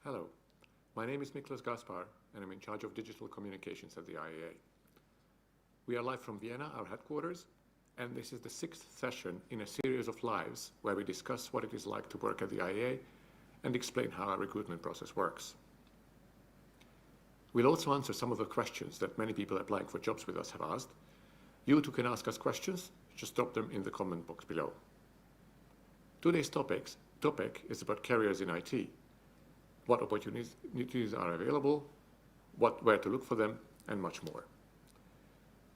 Hello, my name is Miklos Gaspar and I'm in charge of digital communications at the IAEA. We are live from Vienna, our headquarters, and this is the 6th session in a series of lives where we discuss what it is like to work at the IAEA and explain how our recruitment process works. We'll also answer some of the questions that many people applying for jobs with us have asked. You too can ask us questions, just drop them in the comment box below. Today's topic is about careers in IT. What opportunities are available, where to look for them, and much more.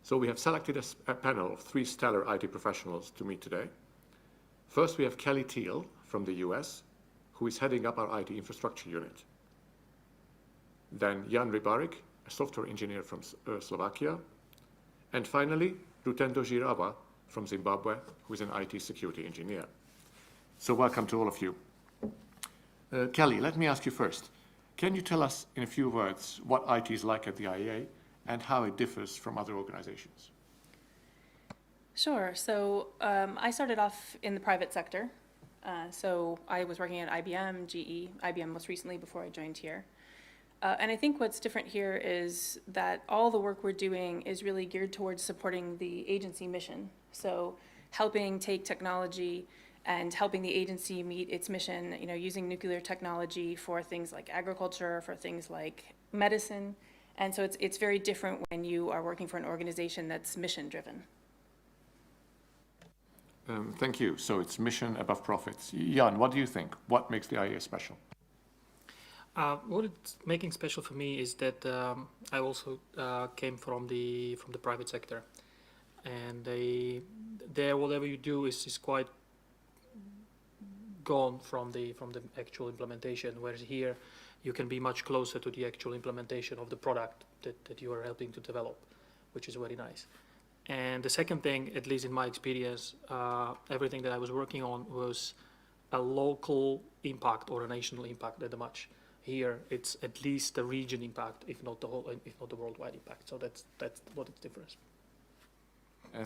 So we have selected a panel of 3 stellar IT professionals to meet today. First, we have Kelly Teal from the US, who is heading up our IT infrastructure unit. Then Jan Rybarik, a software engineer from Slovakia. And finally, Rutendo Jirava from Zimbabwe, who is an IT security engineer. So welcome to all of you. Kelly, let me ask you first. Can you tell us in a few words what IT is like at the IAEA and how it differs from other organizations? Sure. So I started off in the private sector. So I was working at IBM, GE, IBM most recently before I joined here. And I think what's different here is that all the work we're doing is really geared towards supporting the agency mission. So helping take technology and helping the agency meet its mission, using nuclear technology for things like agriculture, for things like medicine. And so it's very different when you are working for an organization that's mission driven. Thank you. So it's mission above profits. Jan, what do you think? What makes the IAEA special? What it's making special for me is that I also came from the private sector, and there whatever you do is quite gone from the actual implementation, whereas here you can be much closer to the actual implementation of the product that you are helping to develop, which is very nice. And the second thing, at least in my experience, everything that I was working on was a local impact or a national impact that much. Here it's at least the region impact, if not the worldwide impact. So that's what is the difference.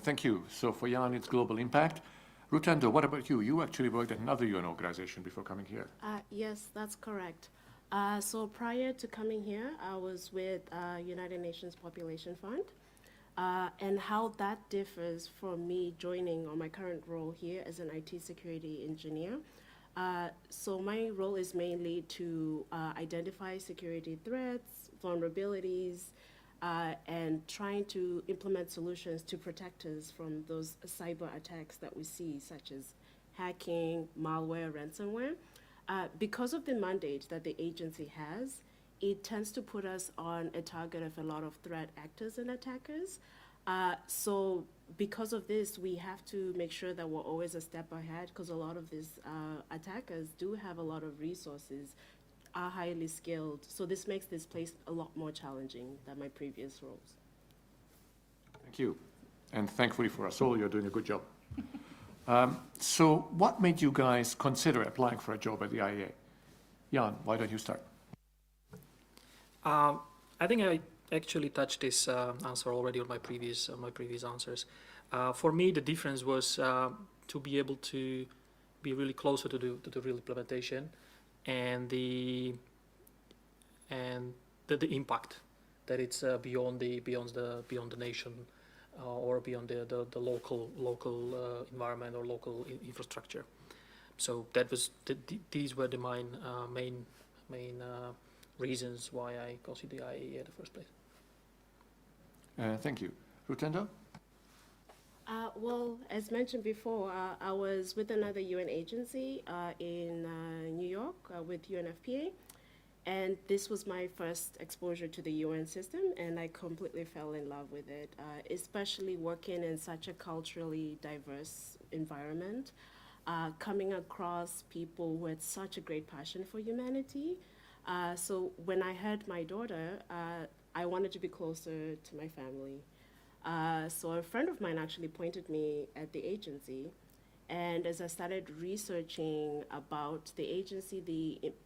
Thank you. So for Jan, it's global impact. Rutendo, what about you? You actually worked at another UN organization before coming here. Yes, that's correct. So prior to coming here, I was with United Nations Population Fund. And how that differs from me joining on my current role here as an IT security engineer. So my role is mainly to identify security threats, vulnerabilities, and trying to implement solutions to protect us from those cyber attacks that we see, such as hacking, malware, ransomware. Because of the mandate that the agency has, it tends to put us on a target of a lot of threat actors and attackers. So because of this, we have to make sure that we're always a step ahead, because a lot of these attackers do have a lot of resources, are highly skilled. So this makes this place a lot more challenging than my previous roles. Thank you. And thankfully for us all, you're doing a good job. So what made you guys consider applying for a job at the IAEA? Jan, why don't you start? I think I actually touched this answer already on my previous answers. For me, the difference was to be able to be really closer to the real implementation, and the impact that it's beyond the nation or beyond the local environment or local infrastructure. So that was these were the main reasons why I considered the IAEA in the first place. Thank you. Rutendo? Well, as mentioned before, I was with another UN agency in New York with UNFPA, and this was my first exposure to the UN system, and I completely fell in love with it, especially working in such a culturally diverse environment, coming across people who had such a great passion for humanity. So when I had my daughter, I wanted to be closer to my family. So a friend of mine actually pointed me at the agency, and as I started researching about the agency,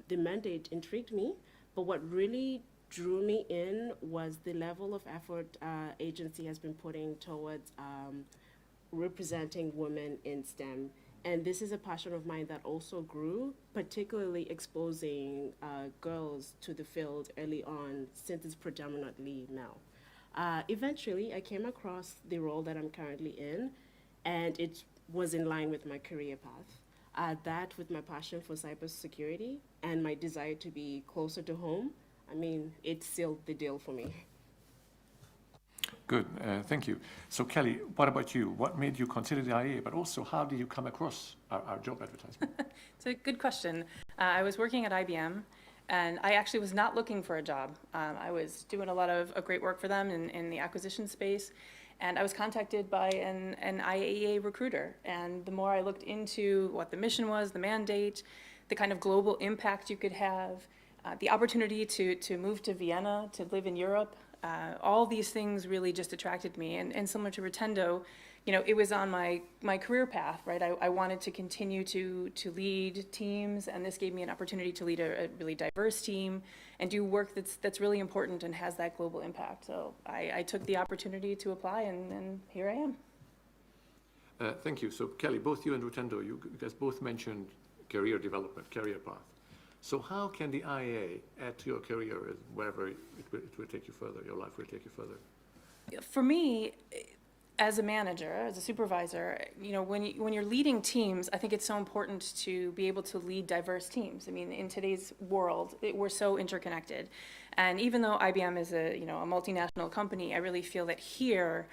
the mandate intrigued me, but what really drew me in was the level of effort agency has been putting towards representing women in STEM And this is a passion of mine that also grew, particularly exposing girls to the field early on, since it's predominantly male. Eventually, I came across the role that I'm currently in, and it was in line with my career path. That, with my passion for cybersecurity and my desire to be closer to home, I mean, it sealed the deal for me. Good, thank you. So Kelly, what about you? What made you consider the IAEA, but also how did you come across our job advertisement? It's a good question. I was working at IBM, and I actually was not looking for a job. I was doing a lot of great work for them in the acquisition space, and I was contacted by an IAEA recruiter. And the more I looked into what the mission was, the mandate, the kind of global impact you could have, the opportunity to move to Vienna, to live in Europe, all these things really just attracted me. And similar to Rotendo, you know, it was on my career path, right? I wanted to continue to lead teams, and this gave me an opportunity to lead a really diverse team and do work that's really important and has that global impact. So I took the opportunity to apply, and here I am. Thank you. So Kelly, both you and Rotendo, you guys both mentioned career development, career path. So how can the IAEA add to your career wherever it will take you further, your life will take you further? For me, as a manager, as a supervisor, you know, when you're leading teams, I think it's so important to be able to lead diverse teams. I mean, in today's world, we're so interconnected. And even though IBM is a multinational company, I really feel that here,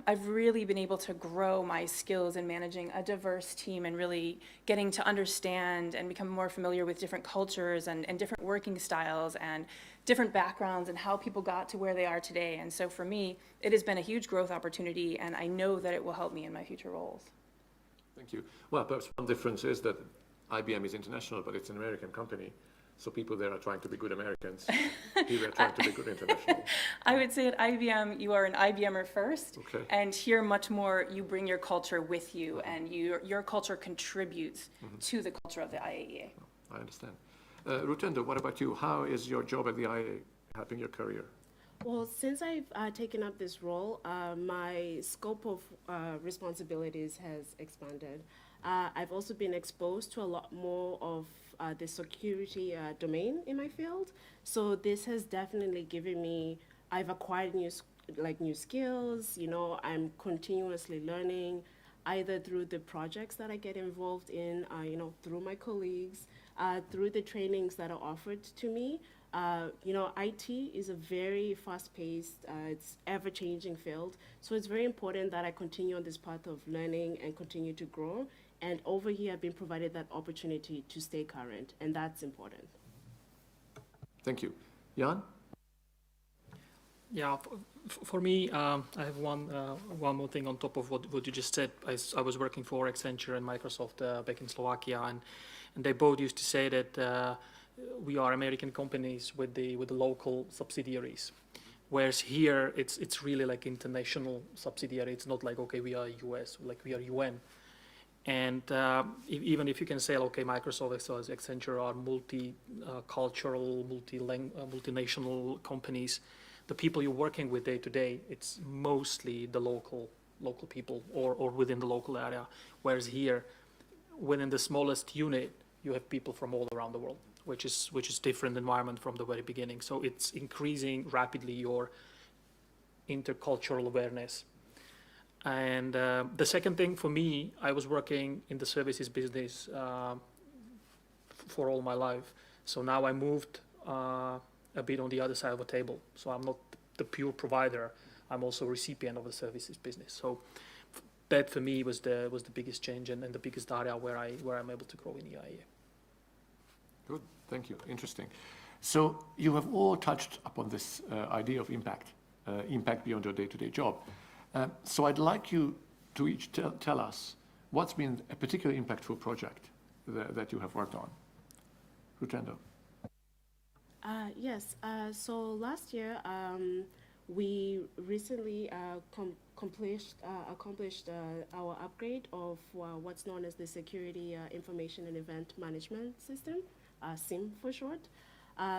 I've really been able to grow my skills in managing a diverse team and really getting to understand and become more familiar with different cultures and different working styles and different backgrounds and how people got to where they are today. And so for me, it has been a huge growth opportunity, and I know that it will help me in my future roles. Thank you. Well, perhaps one difference is that IBM is international, but it's an American company. So people there are trying to be good Americans. Here we're trying to be good international. I would say at IBM, you are an IBMer first. Okay. And here much more, you bring your culture with you, and your culture contributes to the culture of the IAEA. I understand. Rotendo, what about you? How is your job at the IAEA helping your career? Well, since I've taken up this role, my scope of responsibilities has expanded. I've also been exposed to a lot more of the security domain in my field. So this has definitely given me, I've acquired new skills, you know, I'm continuously learning either through the projects that I get involved in, you know, through my colleagues, through the trainings that are offered to me. You know, IT is a very fast-paced, it's ever-changing field. So it's very important that I continue on this path of learning and continue to grow. And over here, I've been provided that opportunity to stay current, and that's important. Thank you. Jan? Yeah, for me, I have one more thing on top of what you just said. I was working for Accenture and Microsoft back in Slovakia, and they both used to say that we are American companies with the local subsidiaries, whereas here it's really like international subsidiary. It's not like, okay, we are US, like we are UN. And even if you can say, okay, Microsoft as Accenture are multicultural, multinational companies, the people you're working with day to day, it's mostly the local people or within the local area. Whereas here, within the smallest unit, you have people from all around the world, which is different environment from the very beginning. So it's increasing rapidly your intercultural awareness. And the second thing for me, I was working in the services business for all my life. So now I moved a bit on the other side of the table. So I'm not the pure provider. I'm also a recipient of the services business. So that for me was the biggest change and the biggest area where I'm able to grow in the IAEA. Good, thank you. Interesting. So you have all touched upon this idea of impact beyond your day-to-day job. So I'd like you to each tell us what's been a particularly impactful project that you have worked on. Rotendo. Yes, so last year we recently accomplished our upgrade of what's known as the Security Information and Event Management System, SIM for short.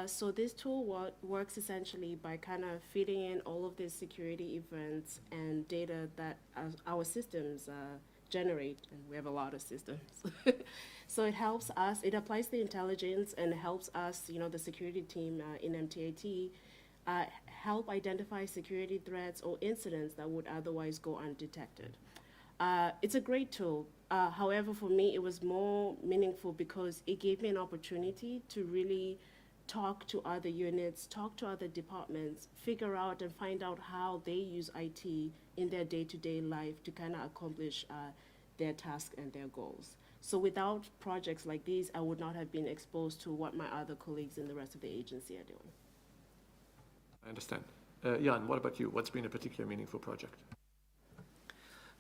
So this tool works essentially by kind of feeding in all of these security events and data that our systems generate, and we have a lot of systems. So it helps us, it applies the intelligence and helps us, the security team in MTAT, help identify security threats or incidents that would otherwise go undetected. It's a great tool. However, for me, it was more meaningful because it gave me an opportunity to really talk to other units, talk to other departments, figure out and find out how they use IT in their day-to-day life to kind of accomplish their tasks and their goals. So without projects like these, I would not have been exposed to what my other colleagues in the rest of the agency are doing. I understand. Jan, what about you? What's been a particularly meaningful project?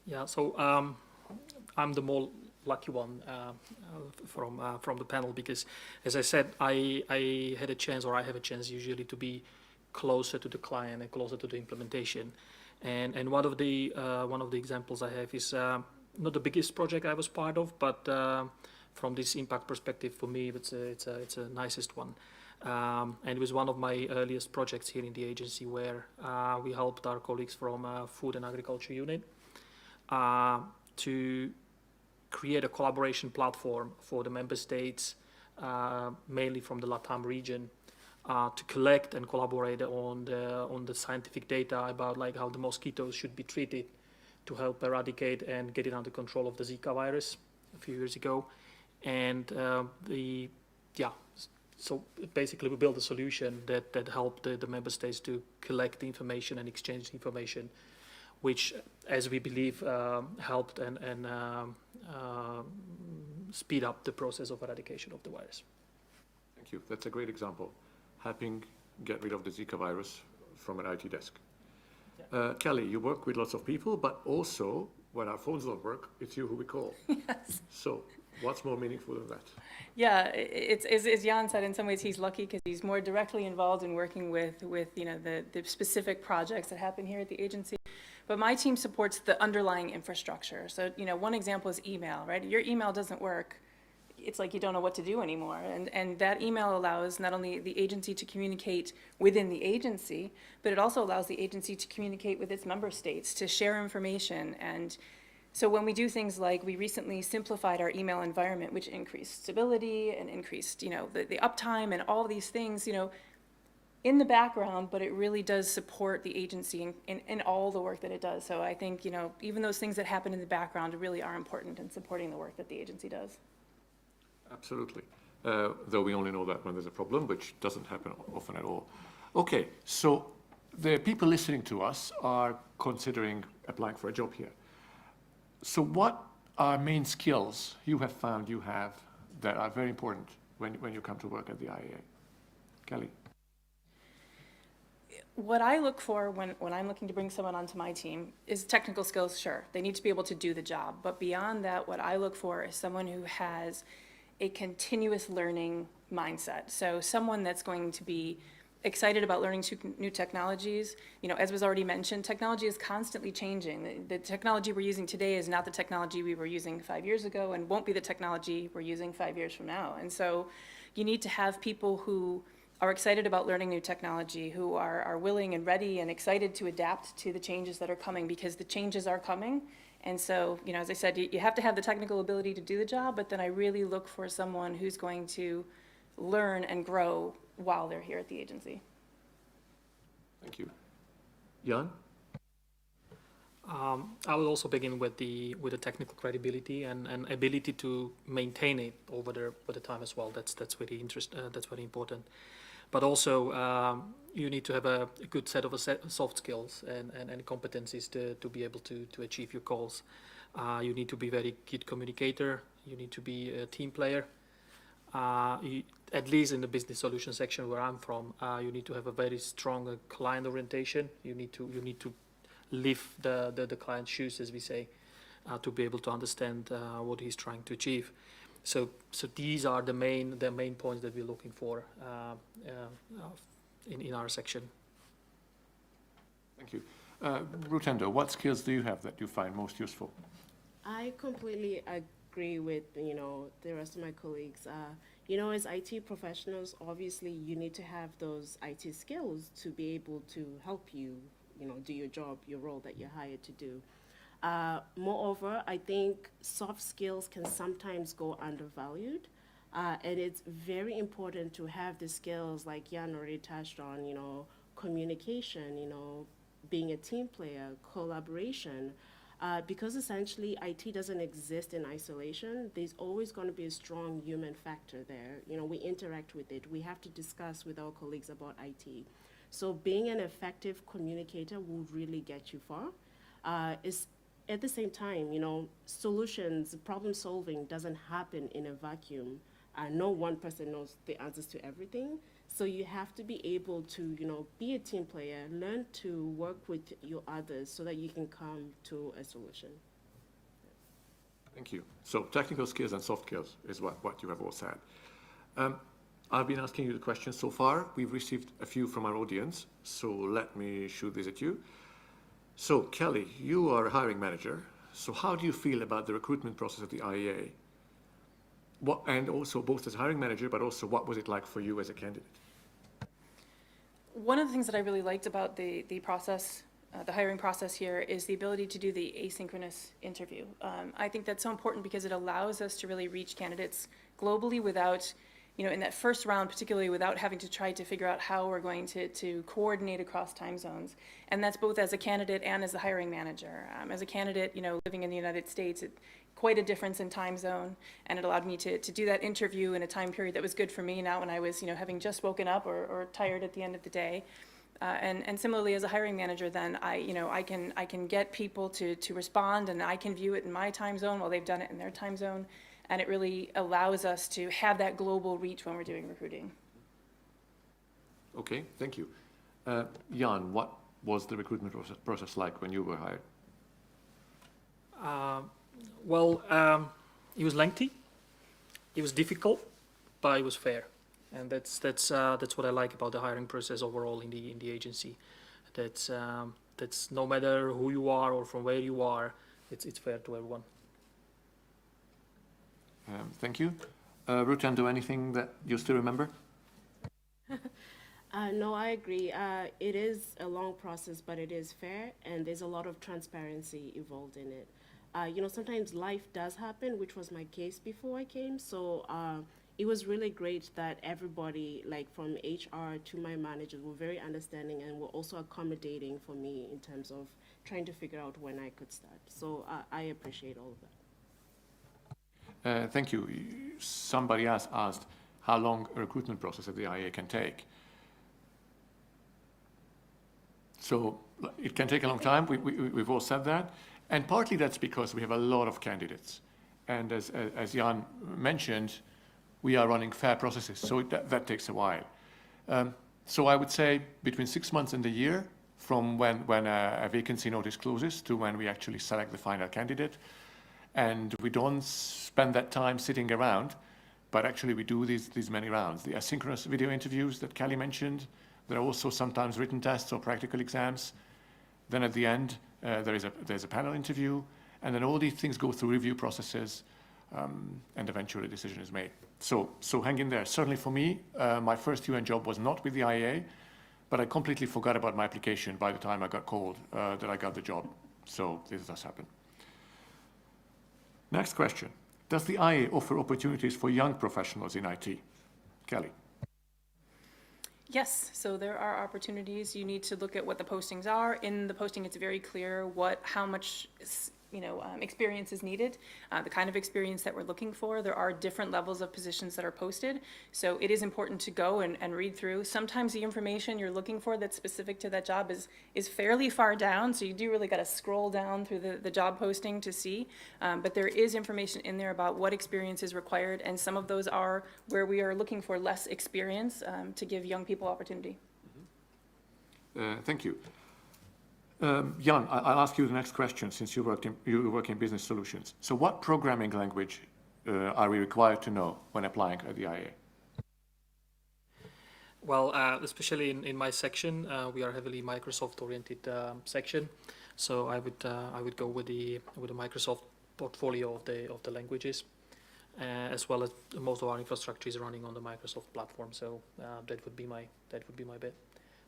Yeah, so I'm the more lucky one from the panel because, as I said, I had a chance, or I have a chance usually, to be closer to the client and closer to the implementation. And one of the examples I have is not the biggest project I was part of, but from this impact perspective, for me, it's a nicest one. And it was one of my earliest projects here in the agency where we helped our colleagues from Food and Agriculture Unit to create a collaboration platform for the member states, mainly from the LATAM region, to collect and collaborate on the scientific data about like how the mosquitoes should be treated to help eradicate and get it under control of the Zika virus a few years ago. And so basically we built a solution that helped the member states to collect the information and exchange the information, which, as we believe, helped and speed up the process of eradication of the virus. Thank you. That's a great example. Helping get rid of the Zika virus from an IT desk. Yeah. Kelly, you work with lots of people, but also when our phones don't work, it's you who we call. Yes. So what's more meaningful than that? Yeah, it's as Jan said, in some ways he's lucky because he's more directly involved in working with the specific projects that happen here at the agency. But my team supports the underlying infrastructure. So, one example is email, right? Your email doesn't work. It's like you don't know what to do anymore. And that email allows not only the agency to communicate within the agency, but it also allows the agency to communicate with its member states, to share information. And so when we do things like we recently simplified our email environment, which increased stability and increased, the uptime and all these things, in the background, but it really does support the agency in all the work that it does. So I think, even those things that happen in the background really are important in supporting the work that the agency does. Absolutely. Though we only know that when there's a problem, which doesn't happen often at all. Okay, so the people listening to us are considering applying for a job here. So what are main skills you have found you have that are very important when you come to work at the IAEA? Kelly? What I look for when I'm looking to bring someone onto my team is technical skills, sure. They need to be able to do the job. But beyond that, what I look for is someone who has a continuous learning mindset. So someone that's going to be excited about learning new technologies. As was already mentioned, technology is constantly changing. The technology we're using today is not the technology we were using 5 years ago and won't be the technology we're using 5 years from now. And so you need to have people who are excited about learning new technology, who are willing and ready and excited to adapt to the changes that are coming, because the changes are coming. And so, as I said, you have to have the technical ability to do the job, but then I really look for someone who's going to learn and grow while they're here at the agency. Thank you. Jan? I will also begin with the technical credibility and ability to maintain it over the time as well. That's very that's very important. But also, you need to have a good set of soft skills and competencies to be able to achieve your goals. You need to be a very good communicator. You need to be a team player. At least in the business solution section where I'm from, you need to have a very strong client orientation. You need to live the client's shoes, as we say, to be able to understand what he's trying to achieve. So these are the main points that we're looking for in our section. Thank you. Rutendo, what skills do you have that you find most useful? I completely agree with, the rest of my colleagues. As IT professionals, obviously you need to have those IT skills to be able to help you, do your job, your role that you're hired to do. Moreover, I think soft skills can sometimes go undervalued. And it's very important to have the skills like Jan already touched on, communication, being a team player, collaboration. Because essentially IT doesn't exist in isolation, there's always going to be a strong human factor there. We interact with it. We have to discuss with our colleagues about IT. So being an effective communicator will really get you far. It's at the same time, solutions, problem solving doesn't happen in a vacuum. No one person knows the answers to everything. So you have to be able to, be a team player, learn to work with your others so that you can come to a solution. Thank you. So technical skills and soft skills is what you have all said. I've been asking you the questions so far. We've received a few from our audience, so let me shoot this at you. So Kelly, you are a hiring manager. So how do you feel about the recruitment process at the IAEA? And also both as a hiring manager, but also what was it like for you as a candidate? One of the things that I really liked about the process, the hiring process here, is the ability to do the asynchronous interview. I think that's so important because it allows us to really reach candidates globally without, in that first round, particularly without having to try to figure out how we're going to coordinate across time zones. And that's both as a candidate and as a hiring manager. As a candidate, living in the United States, quite a difference in time zone, and it allowed me to do that interview in a time period that was good for me now when I was, having just woken up or tired at the end of the day. And similarly, as a hiring manager, then I can get people to respond, and I can view it in my time zone while they've done it in their time zone, and it really allows us to have that global reach when we're doing recruiting. Okay, thank you. Jan, what was the recruitment process like when you were hired? It was lengthy, it was difficult, but it was fair, and that's what I like about the hiring process overall in the agency. That's no matter who you are or from where you are, it's fair to everyone. Thank you. Rutan, anything that you still remember? No, I agree. It is a long process, but it is fair, and there's a lot of transparency involved in it. Sometimes life does happen, which was my case before I came. So it was really great that everybody, like from HR to my managers, were very understanding and were also accommodating for me in terms of trying to figure out when I could start. So I appreciate all of that. Thank you. Somebody asked how long a recruitment process at the IAEA can take. So it can take a long time. We've all said that. And partly that's because we have a lot of candidates. And as Jan mentioned, we are running fair processes, so that takes a while. So I would say between 6 months and a year from when a vacancy notice closes to when we actually select the final candidate. And we don't spend that time sitting around, but actually we do these many rounds. The asynchronous video interviews that Kelly mentioned, there are also sometimes written tests or practical exams. Then at the end, there's a panel interview, and then all these things go through review processes, and eventually a decision is made. So hang in there. Certainly for me, my first UN job was not with the IAEA, but I completely forgot about my application by the time I got called that I got the job. So this does happen. Next question. Does the IAEA offer opportunities for young professionals in IT? Kelly. Yes, so there are opportunities. You need to look at what the postings are. In the posting, it's very clear how much experience is needed, the kind of experience that we're looking for. There are different levels of positions that are posted, so it is important to go and read through. Sometimes the information you're looking for that's specific to that job is fairly far down, so you do really got to scroll down through the job posting to see, but there is information in there about what experience is required, and some of those are where we are looking for less experience to give young people opportunity. Thank you. Jan, I'll ask you the next question since you work in business solutions. So what programming language are we required to know when applying at the IAEA? Well, especially in my section, we are heavily Microsoft-oriented section. So I would go with the Microsoft portfolio of the languages, as well as most of our infrastructure is running on the Microsoft platform. So that would be my bet.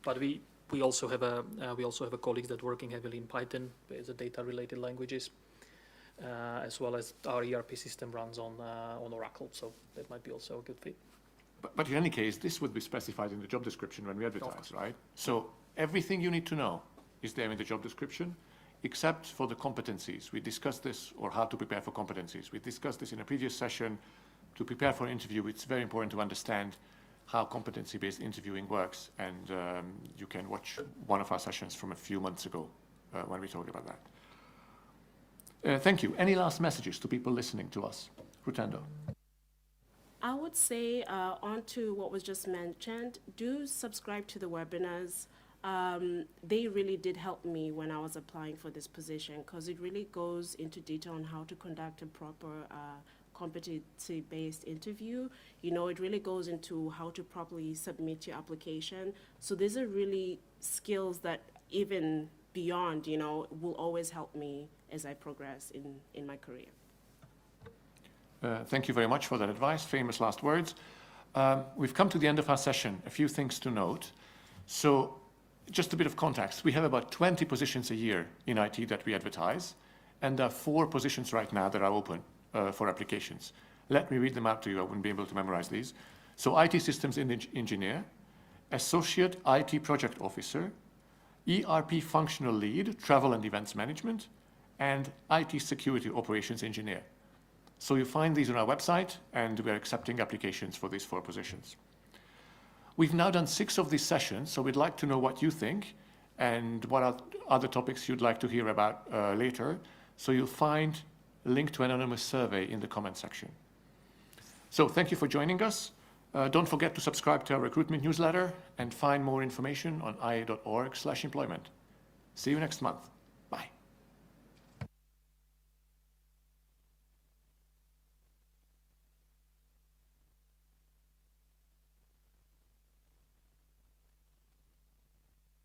But We also have a colleagues that working heavily in Python, as a data-related languages, as well as our ERP system runs on Oracle, so that might be also a good fit. But in any case, this would be specified in the job description when we advertise, right? So everything you need to know is there in the job description, except for the competencies. We discussed this, or how to prepare for competencies. We discussed this in a previous session. To prepare for an interview, it's very important to understand how competency-based interviewing works, and you can watch one of our sessions from a few months ago when we talked about that. Thank you. Any last messages to people listening to us? Rutendo. I would say, on to what was just mentioned, do subscribe to the webinars. They really did help me when I was applying for this position, because it really goes into detail on how to conduct a proper competency-based interview. You know, it really goes into how to properly submit your application. So these are really skills that even beyond, you know, will always help me as I progress in my career. Thank you very much for that advice. Famous last words. We've come to the end of our session. A few things to note. So just a bit of context. We have about 20 positions a year in IT that we advertise, and there are 4 positions right now that are open for applications. Let me read them out to you. I wouldn't be able to memorize these. So IT Systems Engineer, Associate IT Project Officer, ERP Functional Lead, Travel and Events Management, and IT Security Operations Engineer. So you find these on our website, and we're accepting applications for these 4 positions. We've now done 6 of these sessions, so we'd like to know what you think and what are other topics you'd like to hear about later. So you'll find a link to an anonymous survey in the comment section. So thank you for joining us. Don't forget to subscribe to our recruitment newsletter and find more information on ia.org/employment. See you next month.